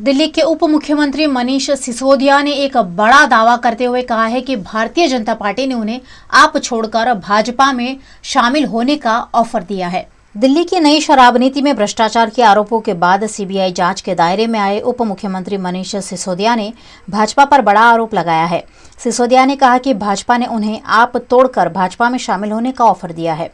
दिल्ली के उप मुख्यमंत्री मनीष सिसोदिया ने एक बड़ा दावा करते हुए कहा है कि भारतीय जनता पार्टी ने उन्हें आप छोड़कर भाजपा में शामिल होने का ऑफर दिया है। दिल्ली की नई शराब नीति में भ्रष्टाचार के आरोपों के बाद सीबीआई जांच के दायरे में आए उप मुख्यमंत्री मनीष सिसोदिया ने भाजपा पर बड़ा आरोप लगाया है। सिसोदिया ने कहा कि भाजपा ने उन्हें आप तोड़कर भाजपा में शामिल होने का ऑफर दिया है।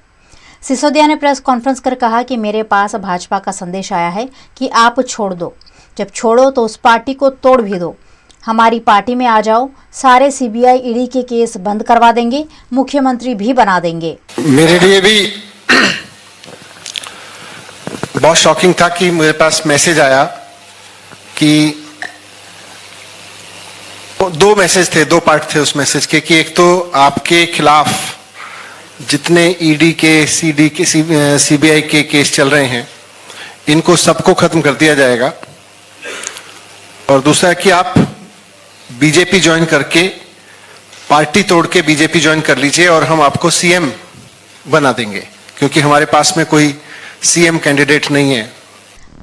सिसोदिया ने प्रेस कॉन्फ्रेंस कर कहा कि मेरे पास भाजपा का संदेश आया है कि आप छोड़ दो, जब छोड़ो तो उस पार्टी को तोड़ भी दो, हमारी पार्टी में आ जाओ, सारे सीबीआई ईडी के केस बंद करवा देंगे, मुख्यमंत्री भी बना देंगे। मेरे लिए भी बहुत शॉकिंग था कि मेरे पास मैसेज आया कि दो मैसेज थे, दो पार्ट थे उस मैसेज के कि एक तो आपके खिलाफ जितने ईडी के, सीडी के, सीबीआई के केस चल रहे हैं इनको सबको खत्म कर दिया जाएगा, और दूसरा है कि आप बीजेपी ज्वाइन करके, पार्टी तोड़ के बीजेपी ज्वाइन कर लीजिए और हम आपको सीएम बना देंगे, क्योंकि हमारे पास में कोई सीएम कैंडिडेट नहीं है।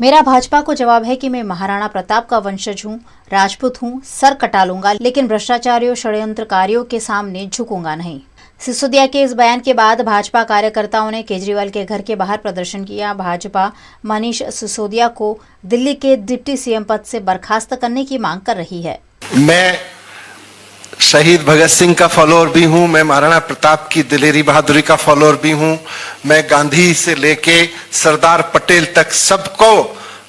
मेरा भाजपा को जवाब है कि मैं महाराणा प्रताप का वंशज हूँ, राजपूत हूँ, सर कटा लूंगा, लेकिन भ्रष्टाचारियों, षड्यंत्रकारियों के सामने झुकूंगा नहीं। सिसोदिया के इस बयान के बाद भाजपा कार्यकर्ताओं ने केजरीवाल के घर के बाहर प्रदर्शन किया। भाजपा मनीष सिसोदिया को दिल्ली के डिप्टी सीएम पद से बर्खास्त करने की मांग कर रही है। मैं शहीद भगत सिंह का फॉलोअर भी हूं, मैं महाराणा प्रताप की दिलेरी बहादुरी का फॉलोअर भी हूं, मैं गांधी से लेके सरदार पटेल तक सबको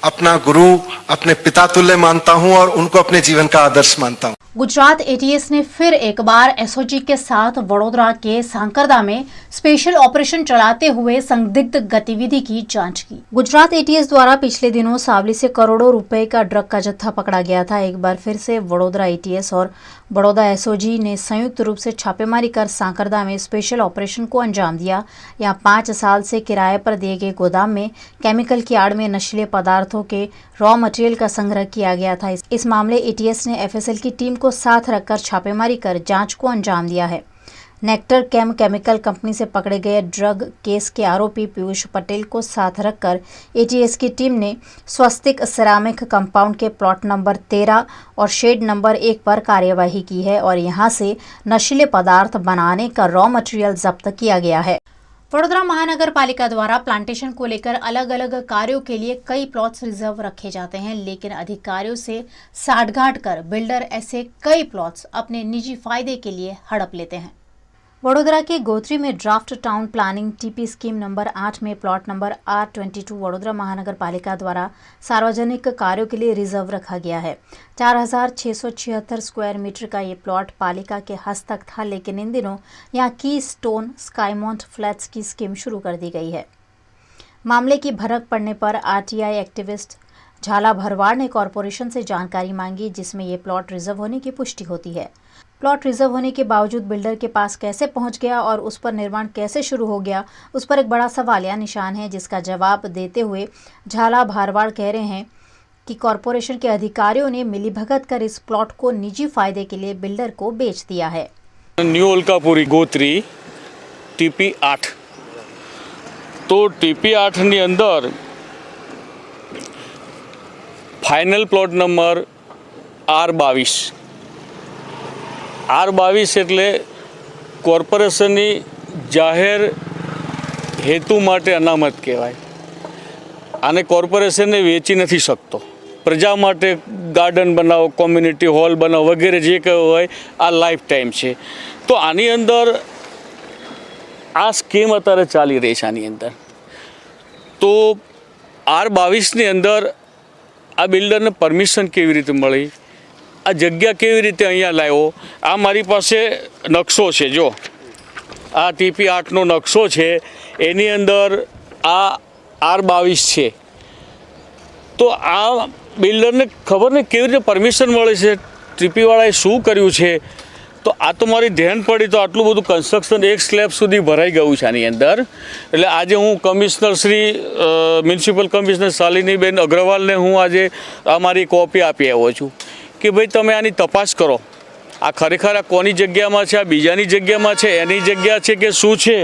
अपना गुरु, अपने पिता तुल्य मानता हूं और उनको अपने जीवन का आदर्श मानता हूं। गुजरात एटीएस ने फिर एक बार एसओजी के साथ वडोदरा के सांकरदा में स्पेशल ऑपरेशन चलाते हुए संदिग्ध गतिविधि की जांच की। गुजरात एटीएस द्वारा पिछले दिनों सावली से करोड़ों रुपए का ड्रग का जत्था पकड़ा गया था। एक बार फिर से वडोदरा एटीएस और बड़ौदा एसओजी ने संयुक्त रूप से छापेमारी कर सांकरदा में स्पेशल ऑपरेशन को अंजाम दिया। यहाँ 5 साल से किराए पर दिए गए गोदाम में केमिकल की आड़ में नशीले पदार्थों के रॉ मटेरियल का संग्रह किया गया था। इस मामले एटीएस ने एफएसएल की टीम को साथ रखकर छापेमारी कर जांच को अंजाम दिया है। नेक्टर केमिकल कंपनी से पकड़े गए ड्रग केस के आरोपी पीयूष पटेल को साथ रखकर एटीएस की टीम ने स्वस्तिक सिरामिक कंपाउंड के प्लॉट नंबर 13 और शेड नंबर 1 पर कार्यवाही की है और यहां से नशीले पदार्थ बनाने का रॉ मटेरियल जब्त किया गया है। वडोदरा महानगर पालिका द्वारा प्लांटेशन को लेकर अलग अलग कार्यों के लिए कई प्लॉट्स रिजर्व रखे जाते हैं, लेकिन अधिकारियों से साठगांठ कर बिल्डर ऐसे कई प्लॉट्स अपने निजी फायदे के लिए हड़प लेते हैं। वडोदरा के गोत्री में draft town planning TP scheme number 8 में प्लॉट नंबर R22 वडोदरा महानगर पालिका द्वारा सार्वजनिक कार्यों के लिए रिजर्व रखा गया है। 4676 स्क्वायर मीटर का ये प्लॉट पालिका के हस्तक था, लेकिन इन दिनों यहाँ की स्टोन स्काईमाउंट फ्लैट्स की स्कीम शुरू कर दी गई है। मामले की भनक पड़ने पर आरटीआई एक्टिविस्ट झाला भरवाड़ ने कॉरपोरेशन से जानकारी मांगी, जिसमें ये प्लॉट रिजर्व होने की पुष्टि होती है। प्लॉट रिजर्व होने के बावजूद बिल्डर के पास कैसे पहुंच गया और उस पर निर्माण कैसे शुरू हो गया, उस पर एक बड़ा सवालिया निशान है, जिसका जवाब देते हुए झाला भरवाड़ कह रहे हैं कि कॉरपोरेशन के अधिकारियों ने मिलीभगत कर इस प्लॉट को निजी फायदे के लिए बिल्डर को बेच दिया है। न्यू अलकापुरी गोत्री टीपी 8 तो टीपी 8 ની અંદર ફાઇનલ પ્લોટ નંબર R22 એટલે કોર્પોરેશનની જાહેર હેતુ માટે અનામત કહેવાય। આને કોર્પોરેશનને વેચી નથી શકતો। પ્રજા માટે ગાર્ડન બનાવો, કોમ્યુનિટી હોલ બનાવો વગેરે જે કહ્યું હોય આ લાઈફ ટાઈમ છે। તો આની અંદર આ સ્કીમ અત્યારે ચાલી રહી છે। આની અંદર તો R22ની અંદર આ બિલ્ડરને પરમિશન કેવી રીતે મળી, આ જગ્યા કેવી રીતે અહીંયા લાવ્યો, આ મારી પાસે નકશો છે। જો આ ટીપી 8નો નકશો છે, એની અંદર આ R22 છે। તો આ બિલ્ડરને ખબર નહીં કેવી રીતે પરમિશન મળે છે, ટીપીવાળાએ શું કર્યું છે। તો આ તો મારી ધ્યાન પડી તો આટલું બધું કન્સ્ટ્રક્શન એક સ્લેબ સુધી ભરાઈ ગયું છે આની અંદર। એટલે આજે હું કમિશનર શ્રી મ્યુનિસિપલ કમિશનર શાલિનીબેન અગ્રવાલને હું આજે આ મારી કોપી આપી આવ્યો છું કે ભાઈ તમે આની તપાસ કરો, આ ખરેખર આ કોની જગ્યામાં છે, આ બીજાની જગ્યામાં છે, એની જગ્યા છે કે શું છે,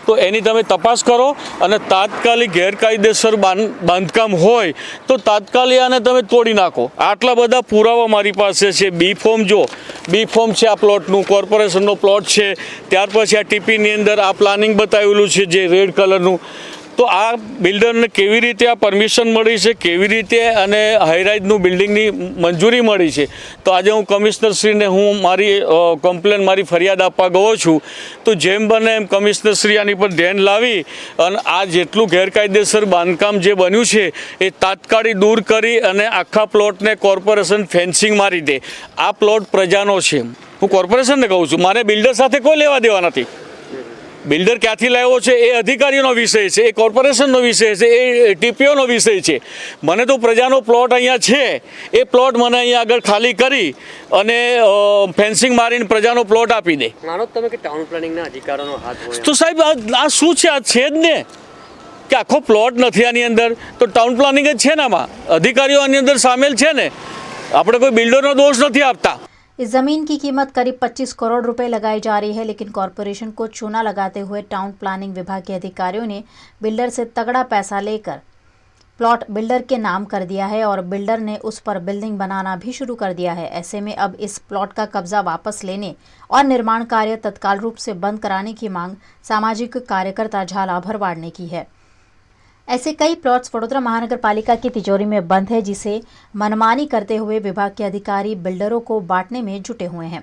તો એની તમે તપાસ કરો અને તાત્કાલિક ગેરકાયદેસર બાંધકામ હોય તો તાત્કાલિક આને તમે તોડી નાખો. આટલા બધા પુરાવા મારી પાસે છે. બી ફોર્મ જો, બી ફોર્મ છે આ પ્લોટનું, કોર્પોરેશનનો પ્લોટ છે. ત્યાર પછી આ ટીપીની અંદર આ પ્લાનિંગ બતાવેલું છે જે રેડ કલરનું. તો આ બિલ્ડરને કેવી રીતે આ પરમિશન મળી છે, કેવી રીતે અને હાઈરાઇઝનું બિલ્ડિંગની મંજૂરી મળી છે. તો આજે હું કમિશનરશ્રીને હું મારી કમ્પ્લેન, મારી ફરિયાદ આપવા ગયો છું. તો જેમ બને એમ કમિશનરશ્રી આની પર ધ્યાન લાવી અને આ જેટલું ગેરકાયદેસર બાંધકામ જે બન્યું છે એ તાત્કાલિક દૂર કરી અને આખા પ્લોટને કોર્પોરેશન ફેન્સિંગ મારી દે. આ પ્લોટ પ્રજાનો છે. હું કોર્પોરેશનને કહું છું, મારે બિલ્ડર સાથે કોઈ લેવા દેવા નથી. બિલ્ડર ક્યાંથી લાવ્યો છે એ અધિકારીઓનો વિષય છે, એ કોર્પોરેશનનો વિષય છે, એ ટીપીઓનો વિષય છે. મને તો પ્રજાનો પ્લોટ અહીંયા છે, એ પ્લોટ મને અહીંયા આગળ ખાલી કરી અને ફેન્સિંગ મારીને પ્રજાનો પ્લોટ આપી દે. માનો તમે કે ટાઉન પ્લાનિંગના અધિકારોનો હાથ હોય? તો સાહેબ આ શું છે? આ છે જ ને કે આખો પ્લોટ નથી આની અંદર, તો ટાઉન પ્લાનિંગ જ છે ને. આમાં અધિકારીઓ આની અંદર સામેલ છે ને. આપણે કોઈ બિલ્ડરનો દોષ નથી આપતા. इस जमीन की कीमत करीब 25 करोड़ रुपए लगाई जा रही है, लेकिन कॉरपोरेशन को चूना लगाते हुए टाउन प्लानिंग विभाग के अधिकारियों ने बिल्डर से तगड़ा पैसा लेकर प्लॉट बिल्डर के नाम कर दिया है और बिल्डर ने उस पर बिल्डिंग बनाना भी शुरू कर दिया है. ऐसे में अब इस प्लॉट का कब्जा वापस लेने और निर्माण कार्य तत्काल रूप से बंद कराने की मांग सामाजिक कार्यकर्ता झाला भरवाड़ ने की है. ऐसे कई प्लॉट्स वडोदरा महानगर पालिका की तिजोरी में बंद है, जिसे मनमानी करते हुए विभाग के अधिकारी बिल्डरों को बांटने में जुटे हुए हैं.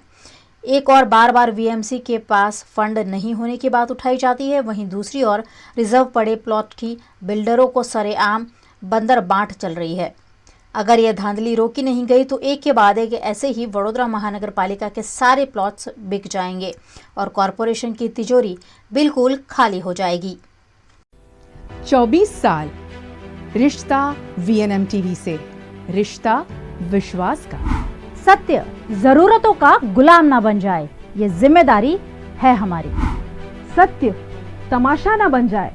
एक और बार वीएमसी के पास फंड नहीं होने की बात उठाई जाती है, वहीं दूसरी ओर रिजर्व पड़े प्लॉट की बिल्डरों को सरेआम बंदर बांट चल रही है. अगर यह धांधली रोकी नहीं गई तो एक के बाद एक ऐसे ही वडोदरा महानगर पालिका के सारे प्लॉट्स बिक जाएंगे और कॉरपोरेशन की तिजोरी बिल्कुल खाली हो जाएगी. 24 साल रिश्ता वीएनएम टीवी से, रिश्ता विश्वास का. सत्य जरूरतों का गुलाम ना बन जाए, ये जिम्मेदारी है हमारी. सत्य तमाशा ना बन जाए,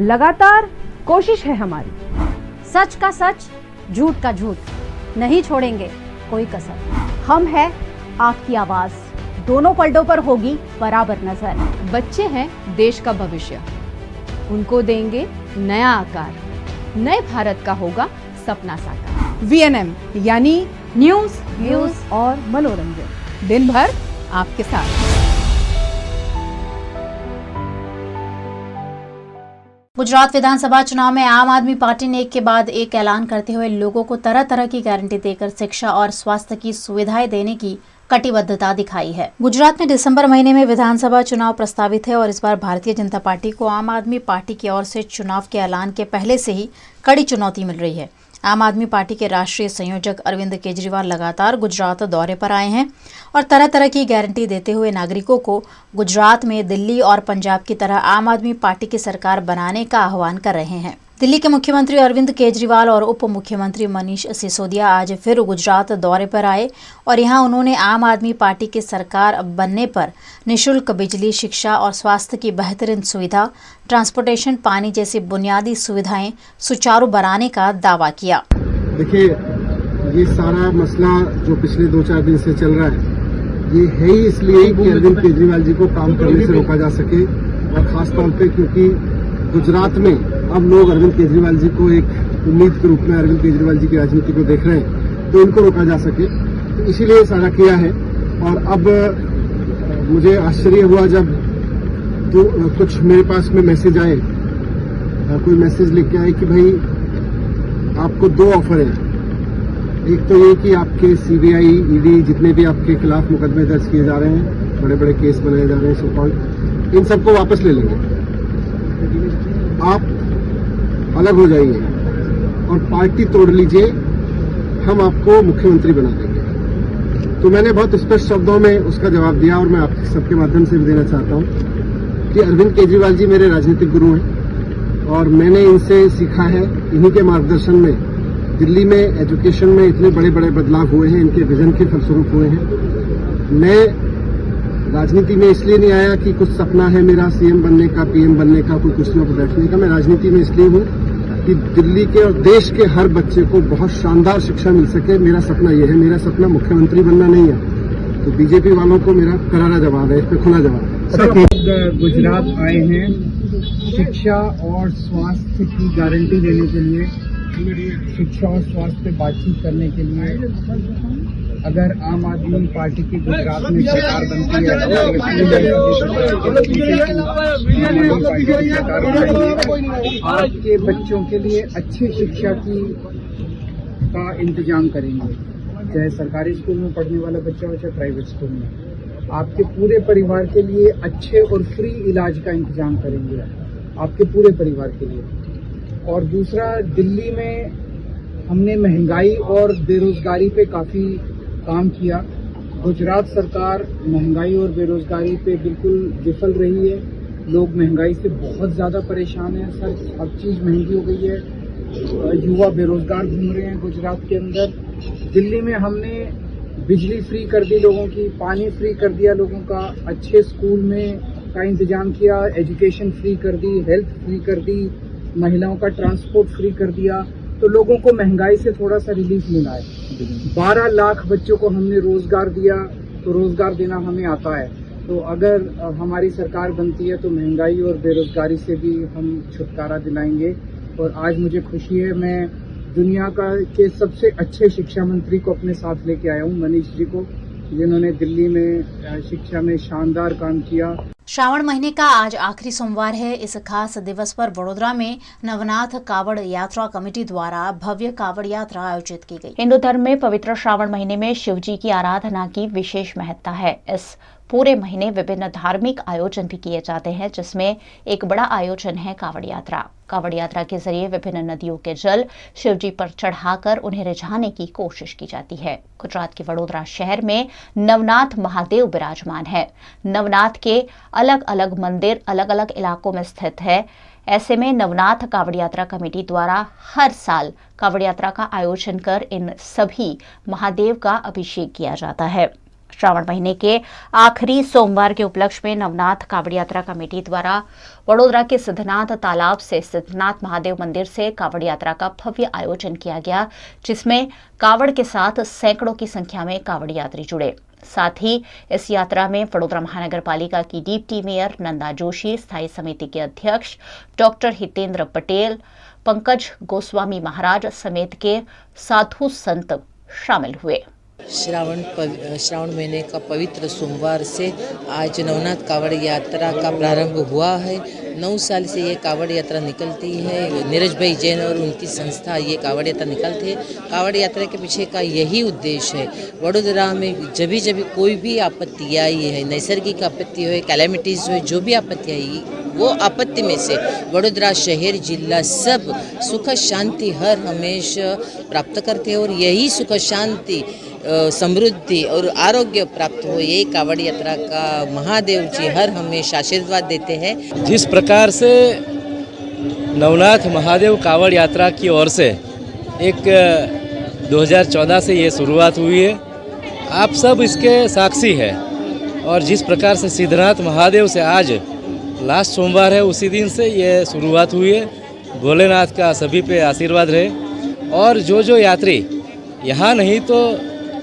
लगातार कोशिश है हमारी. सच का सच, झूठ का झूठ, नहीं छोड़ेंगे कोई कसर. हम है आपकी आवाज, दोनों पलटों पर होगी बराबर नजर. बच्चे हैं देश का भविष्य, उनको देंगे नया आकार. नए भारत का होगा सपना साकार. वीएनएम यानी न्यूज, व्यूज और मनोरंजन, दिन भर आपके साथ. गुजरात विधानसभा चुनाव में आम आदमी पार्टी ने एक के बाद एक ऐलान करते हुए लोगों को तरह तरह की गारंटी देकर शिक्षा और स्वास्थ्य की सुविधाएं देने की कटिबद्धता दिखाई है. गुजरात में दिसंबर महीने में विधानसभा चुनाव प्रस्तावित है और इस बार भारतीय जनता पार्टी को आम आदमी पार्टी की ओर से चुनाव के ऐलान के पहले से ही कड़ी चुनौती मिल रही है. आम आदमी पार्टी के राष्ट्रीय संयोजक अरविंद केजरीवाल लगातार गुजरात दौरे पर आए हैं और तरह तरह की गारंटी देते हुए नागरिकों को गुजरात में दिल्ली और पंजाब की तरह आम आदमी पार्टी की सरकार बनाने का आह्वान कर रहे हैं. दिल्ली के मुख्यमंत्री अरविंद केजरीवाल और उप मुख्यमंत्री मनीष सिसोदिया आज फिर गुजरात दौरे पर आए और यहां उन्होंने आम आदमी पार्टी की सरकार बनने पर निःशुल्क बिजली, शिक्षा और स्वास्थ्य की बेहतरीन सुविधा, ट्रांसपोर्टेशन, पानी जैसी बुनियादी सुविधाएं सुचारू बनाने का दावा किया. देखिए, ये सारा मसला जो पिछले 2-4 दिन से चल रहा है, ये है ही इसलिए कि अरविंद केजरीवाल जी को काम करने से रोका जा सके और खास तौर पे क्योंकि गुजरात में अब लोग अरविंद केजरीवाल जी को एक उम्मीद के रूप में अरविंद केजरीवाल जी की राजनीति को देख रहे हैं, तो इनको रोका जा सके, तो इसीलिए सारा किया है. और अब मुझे आश्चर्य हुआ जब तो कुछ मेरे पास में मैसेज आए, कोई मैसेज लिख के आए कि भाई आपको 2 ऑफर हैं. एक तो ये कि आपके सीबीआई, ईडी जितने भी आपके खिलाफ मुकदमे दर्ज किए जा रहे हैं, बड़े बड़े केस बनाए जा रहे हैं सो कॉल्ड, इन सबको वापस ले लेंगे, आप अलग हो जाइए और पार्टी तोड़ लीजिए, हम आपको मुख्यमंत्री बना देंगे. तो मैंने बहुत स्पष्ट शब्दों में उसका जवाब दिया और मैं आप सबके माध्यम से भी देना चाहता हूं कि अरविंद केजरीवाल जी मेरे राजनीतिक गुरु हैं और मैंने इनसे सीखा है. इन्हीं के मार्गदर्शन में दिल्ली में एजुकेशन में इतने बड़े बड़े बदलाव हुए हैं, इनके विजन के फलस्वरूप हुए हैं. मैं राजनीति में इसलिए नहीं आया कि कुछ सपना है मेरा सीएम बनने का, पीएम बनने का, कोई कुर्सियों पर बैठने का. मैं राजनीति में इसलिए हूं कि दिल्ली के और देश के हर बच्चे को बहुत शानदार शिक्षा मिल सके. मेरा सपना यह है. मेरा सपना मुख्यमंत्री बनना नहीं है. तो बीजेपी वालों को मेरा करारा जवाब है, इस पर खुला जवाब है. गुजरात आए हैं शिक्षा और स्वास्थ्य की गारंटी देने के लिए, शिक्षा और स्वास्थ्य पे बातचीत करने के लिए अगर आम आदमी पार्टी की गुजरात में सरकार बनती है आपके बच्चों के लिए अच्छी शिक्षा का इंतजाम करेंगे, चाहे सरकारी स्कूल में पढ़ने वाला बच्चा हो चाहे प्राइवेट स्कूल में। आपके पूरे परिवार के लिए अच्छे और फ्री इलाज का इंतजाम करेंगे, आपके पूरे परिवार के लिए। और दूसरा, दिल्ली में हमने महंगाई और बेरोजगारी पे काफ़ी काम किया। गुजरात सरकार महंगाई और बेरोजगारी पे बिल्कुल विफल रही है। लोग महंगाई से बहुत ज़्यादा परेशान हैं सर, हर चीज़ महंगी हो गई है। युवा बेरोजगार घूम रहे हैं गुजरात के अंदर। दिल्ली में हमने बिजली फ्री कर दी लोगों की, पानी फ्री कर दिया लोगों का, अच्छे स्कूल में का इंतजाम किया, एजुकेशन फ्री कर दी, हेल्थ फ्री कर दी, महिलाओं का ट्रांसपोर्ट फ्री कर दिया। तो लोगों को महंगाई से थोड़ा सा रिलीफ मिला है। 12 लाख बच्चों को हमने रोजगार दिया, तो रोजगार देना हमें आता है। तो अगर हमारी सरकार बनती है तो महंगाई और बेरोजगारी से भी हम छुटकारा दिलाएंगे। और आज मुझे खुशी है, मैं दुनिया के सबसे अच्छे शिक्षा मंत्री को अपने साथ लेके आया हूँ, मनीष जी को, जिन्होंने दिल्ली में शिक्षा में शानदार काम किया। श्रावण महीने का आज आखिरी सोमवार है। इस खास दिवस पर वडोदरा में नवनाथ कावड़ यात्रा कमेटी द्वारा भव्य कावड़ यात्रा आयोजित की गई। हिंदू धर्म में पवित्र श्रावण महीने में शिव जी की आराधना की विशेष महत्ता है। इस पूरे महीने विभिन्न धार्मिक आयोजन भी किए जाते हैं, जिसमें एक बड़ा आयोजन है कावड़ यात्रा। कावड़ यात्रा के जरिए विभिन्न नदियों के जल शिव जी पर चढ़ाकर उन्हें रिझाने की कोशिश की जाती है। गुजरात के वडोदरा शहर में नवनाथ महादेव विराजमान है। नवनाथ के अलग अलग मंदिर अलग अलग इलाकों में स्थित है। ऐसे में नवनाथ कावड़ यात्रा कमेटी द्वारा हर साल कावड़ यात्रा का आयोजन कर इन सभी महादेव का अभिषेक किया जाता है। श्रावण महीने के आखिरी सोमवार के उपलक्ष्य में नवनाथ कावड़ यात्रा कमेटी द्वारा वडोदरा के सिद्धनाथ तालाब से सिद्धनाथ महादेव मंदिर से कावड़ यात्रा का भव्य आयोजन किया गया, जिसमें कावड़ के साथ सैकड़ों की संख्या में कावड़ यात्री जुड़े। साथ ही इस यात्रा में वडोदरा महानगर पालिका की डिप्टी मेयर नंदा जोशी, स्थायी समिति के अध्यक्ष डॉक्टर हितेंद्र पटेल, पंकज गोस्वामी महाराज समेत के साधु संत शामिल हुए। श्रावण महीने का पवित्र सोमवार से आज नवनाथ कावड़ यात्रा का प्रारंभ हुआ है। 9 साल से ये कावड़ यात्रा निकलती है। नीरज भाई जैन और उनकी संस्था ये कावड़ यात्रा निकलती है। कावड़ यात्रा के पीछे का यही उद्देश्य है, वडोदरा में जब भी कोई भी आपत्ति आई है, नैसर्गिक आपत्ति हो, कैलेमिटीज हो, जो भी आपत्ति आई, वो आपत्ति में से वडोदरा शहर जिला सब सुख शांति हर हमेशा प्राप्त करते हैं। और यही सुख शांति समृद्धि और आरोग्य प्राप्त हो, ये कावड़ यात्रा का महादेव जी हर हमेशा आशीर्वाद देते हैं। जिस प्रकार से नवनाथ महादेव कावड़ यात्रा की ओर से एक 2014 से ये शुरुआत हुई है, आप सब इसके साक्षी है। और जिस प्रकार से सिद्धनाथ महादेव से आज लास्ट सोमवार है, उसी दिन से ये शुरुआत हुई है। भोलेनाथ का सभी पे आशीर्वाद रहे। और जो यात्री यहाँ नहीं तो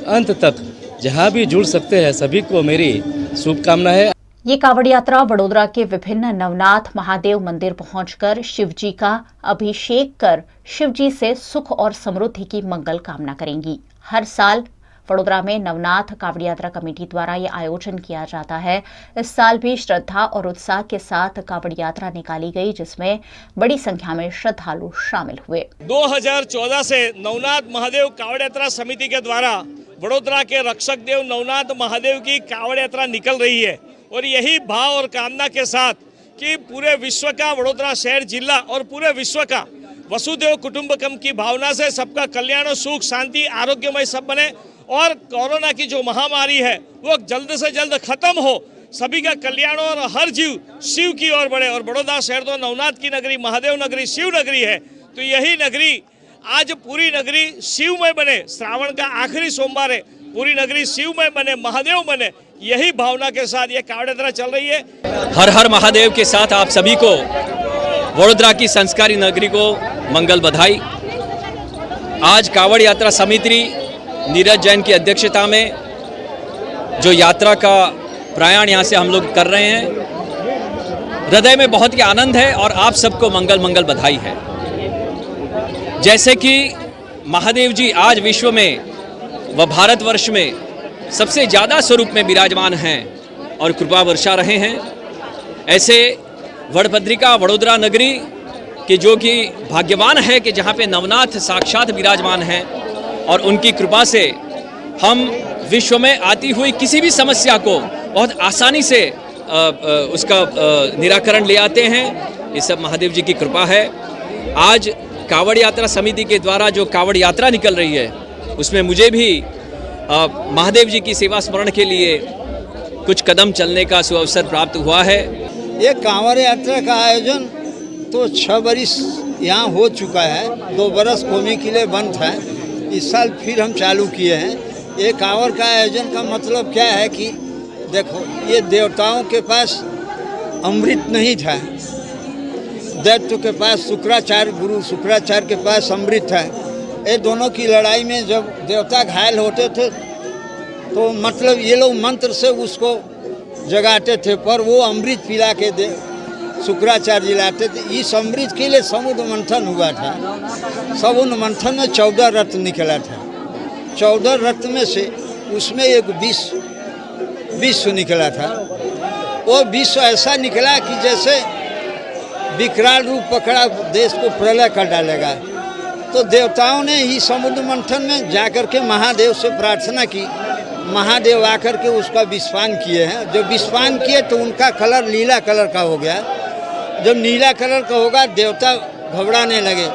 अंत तक जहाँ भी जुड़ सकते हैं, सभी को मेरी शुभकामना है। ये कावड़ यात्रा वडोदरा के विभिन्न नवनाथ महादेव मंदिर पहुंचकर शिव जी का अभिषेक कर शिव जी से सुख और समृद्धि की मंगल कामना करेंगी। हर साल वडोदरा में नवनाथ कावड़ यात्रा कमेटी द्वारा ये आयोजन किया जाता है। इस साल भी श्रद्धा और उत्साह के साथ कावड़ यात्रा निकाली गई, जिसमें बड़ी संख्या में श्रद्धालु शामिल हुए। 2014 से नवनाथ महादेव कावड़ यात्रा समिति के द्वारा वडोदरा के रक्षक देव नवनाथ महादेव की कावड़ यात्रा निकल रही है। और यही भाव और कामना के साथ कि पूरे विश्व का, वडोदरा शहर जिला और पूरे विश्व का वसुदेव कुटुंबकम की भावना से सबका कल्याण, सुख, शांति, आरोग्यमय सब बने और कोरोना की जो महामारी है वो जल्द से जल्द खत्म हो, सभी का कल्याण और हर जीव शिव की ओर बढ़े। और बड़ौदा शहर तो नवनाथ की नगरी, महादेव नगरी, शिव नगरी है, तो यही नगरी आज पूरी नगरी शिवमय बने। श्रावण का आखिरी सोमवार है, पूरी नगरी शिवमय बने, महादेव बने, यही भावना के साथ ये कावड़ यात्रा चल रही है। हर हर महादेव के साथ आप सभी को वडोदरा की संस्कारी नगरी को मंगल बधाई। आज कावड़ यात्रा समिति नीरज जैन की अध्यक्षता में जो यात्रा का प्रयाण यहाँ से हम लोग कर रहे हैं, हृदय में बहुत ही आनंद है और आप सबको मंगल मंगल बधाई है। जैसे कि महादेव जी आज विश्व में व भारतवर्ष में सबसे ज़्यादा स्वरूप में विराजमान हैं और कृपा वर्षा रहे हैं, ऐसे वड़भद्रिका वडोदरा नगरी के जो कि भाग्यवान है कि जहाँ पे नवनाथ साक्षात विराजमान हैं और उनकी कृपा से हम विश्व में आती हुई किसी भी समस्या को बहुत आसानी से उसका निराकरण ले आते हैं। ये सब महादेव जी की कृपा है। आज कावड़ यात्रा समिति के द्वारा जो कावड़ यात्रा निकल रही है उसमें मुझे भी महादेव जी की सेवा स्मरण के लिए कुछ कदम चलने का सुअवसर प्राप्त हुआ है। ये कांवड़ यात्रा का आयोजन तो 6 बरिस यहाँ हो चुका है, 2 बरस कौमी के लिए बंद था, इस साल फिर हम चालू किए हैं। ये कांवड़ का आयोजन का मतलब क्या है कि देखो, ये देवताओं के पास अमृत नहीं था, दैत्य के पास शुक्राचार्य, गुरु शुक्राचार्य के पास अमृत था। ये दोनों की लड़ाई में जब देवता घायल होते थे तो मतलब ये लोग मंत्र से उसको जगाते थे, पर वो अमृत पिला के शुक्राचार्य जी लाते थे। इस अमृत के लिए समुद्र मंथन हुआ था। समुद्र मंथन में 14 रत्न निकला था। 14 रत्न में से उसमें एक विश्व निकला था। वो विश्व ऐसा निकला कि जैसे विकराल रूप पकड़ा, देश को प्रलय कर डालेगा। तो देवताओं ने ही समुद्र मंथन में जाकर के महादेव से प्रार्थना की। महादेव आकर के उसका विस्फान किए हैं। जब विस्फान किए तो उनका कलर नीला कलर का हो गया। जब नीला कलर का होगा देवता घबराने लगे।